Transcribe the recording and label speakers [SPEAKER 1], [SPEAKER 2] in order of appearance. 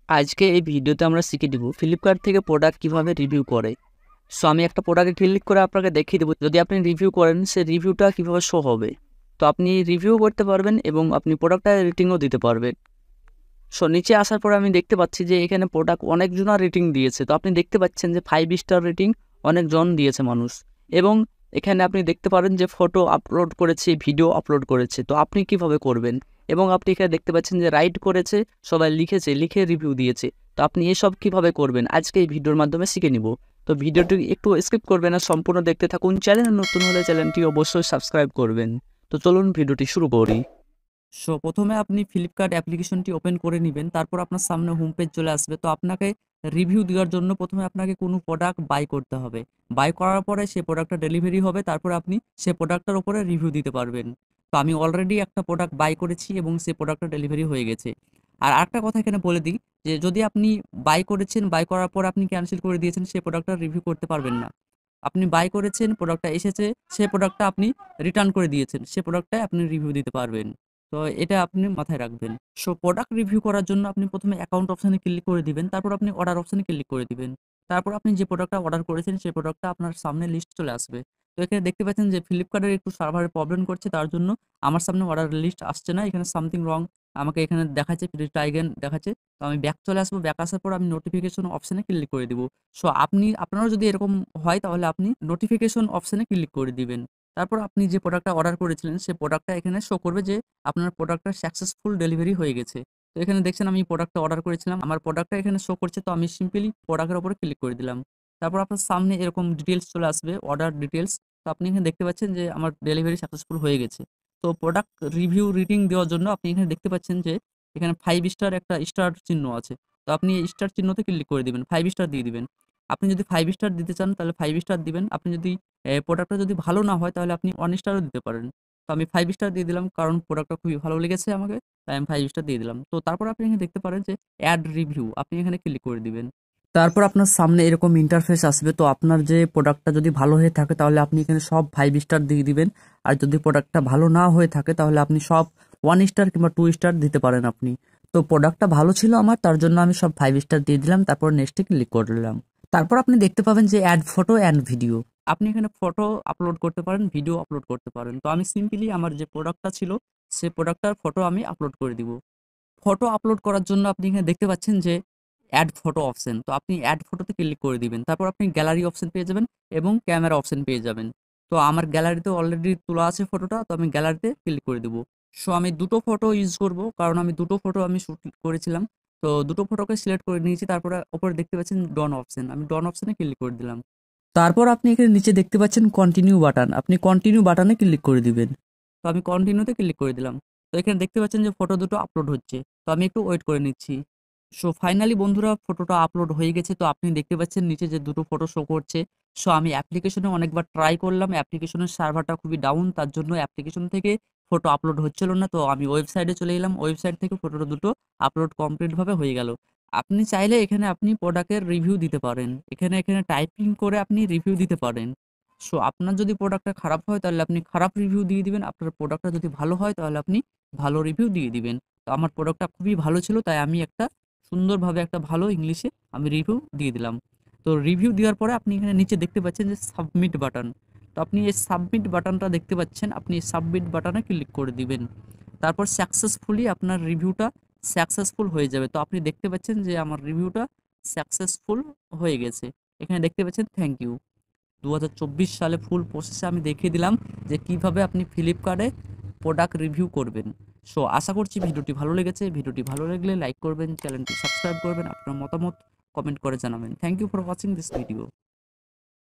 [SPEAKER 1] আজকে এই ভিডিওতে আমরা শিখে দিব ফ্লিপকার্ট থেকে প্রোডাক্ট কিভাবে রিভিউ করে। সো আমি একটা প্রোডাক্টে ক্লিক করে আপনাকে দেখিয়ে দেবো, যদি আপনি রিভিউ করেন সে রিভিউটা কিভাবে শো হবে। তো আপনি রিভিউ করতে পারবেন এবং আপনি প্রোডাক্টটা রেটিংও দিতে পারবেন। সো নিচে আসার পরে আমি দেখতে পাচ্ছি যে এখানে প্রোডাক্ট অনেকজনা রেটিং দিয়েছে। তো আপনি দেখতে পাচ্ছেন যে 5 স্টার রেটিং অনেকজন দিয়েছে মানুষ। এবং এখানে আপনি দেখতে পারেন যে ফটো আপলোড করেছে, ভিডিও আপলোড করেছে। তো আপনি কিভাবে করবেন, এবং আপনি এখানে দেখতে পাচ্ছেন যে রাইট করেছে, সবাই লিখেছে, লিখে রিভিউ দিয়েছে। তো আপনি এসব কিভাবে করবেন আজকে এই ভিডিওর মাধ্যমে শিখে নিব। তো ভিডিওটি একটু স্কিপ করবেন না, সম্পূর্ণ দেখতে থাকুন। চ্যানেল নতুন হলে চ্যানেলটি অবশ্যই সাবস্ক্রাইব করবেন। তো চলুন ভিডিওটি শুরু করি। সো প্রথমে আপনি ফ্লিপকার্ট অ্যাপ্লিকেশনটি ওপেন করে নেবেন, তারপর আপনার সামনে হোম পেজ চলে আসবে। তো আপনাকে রিভিউ দেওয়ার জন্য প্রথমে আপনাকে কোনো প্রোডাক্ট বাই করতে হবে। বাই করার পরে সে প্রোডাক্টটা ডেলিভারি হবে, তারপর আপনি সে প্রোডাক্টটার উপরে রিভিউ দিতে পারবেন। তো আমি অলরেডি একটা প্রোডাক্ট বাই করেছি এবং সে প্রোডাক্টটা ডেলিভারি হয়ে গেছে। আর আরেকটা কথা এখানে বলে দিই, যে যদি আপনি বাই করেছেন, বাই করার পর আপনি ক্যান্সেল করে দিয়েছেন, সে প্রোডাক্টটা রিভিউ করতে পারবেন না। আপনি বাই করেছেন, প্রোডাক্টটা এসেছে, সে প্রোডাক্টটা আপনি রিটার্ন করে দিয়েছেন, সে প্রোডাক্টটাই আপনি রিভিউ দিতে পারবেন। তো এটা আপনি মাথায় রাখবেন। সো প্রোডাক্ট রিভিউ করার জন্য আপনি প্রথমে অ্যাকাউন্ট অপশনে ক্লিক করে দিবেন, তারপর আপনি অর্ডার অপশনে ক্লিক করে দিবেন। তারপর আপনি যে প্রোডাক্টটা অর্ডার করেছেন সেই প্রোডাক্টটা আপনার সামনে লিস্ট চলে আসবে। তো এখানে দেখতে পাচ্ছেন যে ফ্লিপকার্টের একটু সার্ভারে প্রবলেম করছে, তার জন্য আমার সামনে অর্ডার লিস্ট আসছে না। এখানে সামথিং রং আমাকে এখানে দেখাচ্ছে, ট্রাই অ্যাগেন দেখাচ্ছে। তো আমি ব্যাক চলে আসবো, ব্যাক আসার পর আমি নোটিফিকেশন অপশনে ক্লিক করে দিব। সো আপনারও যদি এরকম হয় তাহলে আপনি নোটিফিকেশন অপশনে ক্লিক করে দিবেন। তারপর আপনি যে প্রোডাক্টটা অর্ডার করেছিলেন সে প্রোডাক্টটা এখানে শো করবে যে আপনার প্রোডাক্টটা সাকসেসফুল ডেলিভারি হয়ে গেছে। তো এখানে দেখছেন আমি প্রোডাক্টটা অর্ডার করেছিলাম, আমার প্রোডাক্টটা এখানে শো করছে। তো আমি সিম্পলি প্রোডাক্টের উপরে ক্লিক করে দিলাম। তারপর আপনার সামনে এরকম ডিটেলস চলে আসবে, অর্ডার ডিটেলস। তো আপনি এখানে দেখতে পাচ্ছেন যে আমার ডেলিভারি সাকসেসফুল হয়ে গেছে। তো প্রোডাক্ট রিভিউ রেটিং দেওয়ার জন্য আপনি এখানে দেখতে পাচ্ছেন যে এখানে 5 স্টার একটা স্টার চিহ্ন আছে। তো আপনি এই স্টার চিহ্নতে ক্লিক করে দিবেন, 5 স্টার দিয়ে দিবেন। আপনি যদি 5 স্টার দিতে চান তাহলে 5 স্টার দিবেন। আপনি যদি প্রোডাক্টটা যদি ভালো না হয় তাহলে আপনি 1 স্টারও দিতে পারেন। তো আমি 5 স্টার দিয়ে দিলাম, কারণ প্রোডাক্টটা খুবই ভালো লেগেছে আমাকে, তাই আমি 5 স্টার দিয়ে দিলাম। তো তারপর আপনি এখানে দেখতে পারেন যে অ্যাড রিভিউ, আপনি এখানে ক্লিক করে দিবেন। তারপর আপনার সামনে এরকম ইন্টারফেস আসবে। তো আপনার যে প্রোডাক্টটা যদি ভালো হয়ে থাকে তাহলে আপনি এখানে সব 5 স্টার দিয়ে দিবেন। আর যদি প্রোডাক্টটা ভালো না হয়ে থাকে তাহলে আপনি সব 1 স্টার কিংবা 2 স্টার দিতে পারেন আপনি। তো প্রোডাক্টটা ভালো ছিল আমার, তার জন্য আমি সব 5 স্টার দিয়ে দিলাম, তারপর নেক্সটে ক্লিক করে দিলাম। তারপর আপনি দেখতে পাবেন যে অ্যাড ফটো অ্যান্ড ভিডিও, আপনি এখানে ফটো আপলোড করতে পারেন, ভিডিও আপলোড করতে পারেন। তো আমি সিম্পলি আমার যে প্রোডাক্টটা ছিল সে প্রোডাক্টটার ফটো আমি আপলোড করে দিব। ফটো আপলোড করার জন্য আপনি এখানে দেখতে পাচ্ছেন যে অ্যাড ফটো অপশন। তো আপনি অ্যাড ফটোতে ক্লিক করে দিবেন, তারপর আপনি গ্যালারি অপশন পেয়ে যাবেন এবং ক্যামেরা অপশন পেয়ে যাবেন। তো আমার গ্যালারিতে অলরেডি তোলা আছে ফটোটা, তো আমি গ্যালারিতে ক্লিক করে দিব। সো আমি দুটো ফটো ইউজ করব, কারণ আমি দুটো ফটো আমি শ্যুট করেছিলাম। তো দুটো ফটোকে সিলেক্ট করে নিয়েছি, তারপরে ওপরে দেখতে পাচ্ছেন ডন অপশন, আমি ডন অপশনে ক্লিক করে দিলাম। তারপর আপনি এখানে নিচে দেখতে পাচ্ছেন কন্টিনিউ বাটন, আপনি কন্টিনিউ বাটনে ক্লিক করে দিবেন। তো আমি কন্টিনিউতে ক্লিক করে দিলাম। তো এখানে দেখতে পাচ্ছেন যে ফটো দুটো আপলোড হচ্ছে। তো আমি একটু ওয়েট করে নিচ্ছি। সো ফাইনালি বন্ধুরা ফটোটা আপলোড হয়ে গেছে। তো আপনি দেখতে পাচ্ছেন নিচে যে দুটো ফটো শো করছে। সো আমি অ্যাপ্লিকেশনে অনেকবার ট্রাই করলাম, অ্যাপ্লিকেশনের সার্ভারটা খুবই ডাউন, তার জন্য অ্যাপ্লিকেশন থেকে ফটো আপলোড হচ্ছিল না। তো আমি ওয়েবসাইটে চলে এলাম, ওয়েবসাইট থেকে ফটোটা দুটো আপলোড কমপ্লিটভাবে হয়ে গেল। আপনি চাইলে এখানে আপনি প্রোডাক্টের রিভিউ দিতে পারেন, এখানে এখানে টাইপিং করে আপনি রিভিউ দিতে পারেন। সো আপনার যদি প্রোডাক্টটা খারাপ হয় তাহলে আপনি খারাপ রিভিউ দিয়ে দিবেন, আপনার প্রোডাক্টটা যদি ভালো হয় তাহলে আপনি ভালো রিভিউ দিয়ে দিবেন। তো আমার প্রোডাক্টটা খুবই ভালো ছিল, তাই আমি একটা সুন্দরভাবে একটা ভালো ইংলিশে আমি রিভিউ দিয়ে দিলাম। তো রিভিউ দেওয়ার পরে আপনি এখানে নিচে দেখতে পাচ্ছেন যে সাবমিট বাটন। তো আপনি এই সাবমিট বাটনটা দেখতে পাচ্ছেন, আপনি এই সাবমিট বাটনে ক্লিক করে দিবেন। তারপর সাকসেসফুলি আপনার রিভিউটা সাকসেসফুল হয়ে যাবে। তো আপনি দেখতে পাচ্ছেন যে আমার রিভিউটা সাকসেসফুল হয়ে গেছে। এখানে দেখতে পাচ্ছেন থ্যাংক ইউ। 2024 সালে ফুল প্রসেসে আমি দেখিয়ে দিলাম যে কিভাবে আপনি ফ্লিপকার্টে প্রোডাক্ট রিভিউ করবেন। সো আশা করছি ভিডিওটি ভালো লেগেছে। ভিডিওটি ভালো লাগলে লাইক করবেন, চ্যানেলটি সাবস্ক্রাইব করবেন, আপনার মতামত কমেন্ট করে জানাবেন। Thank you for watching this video.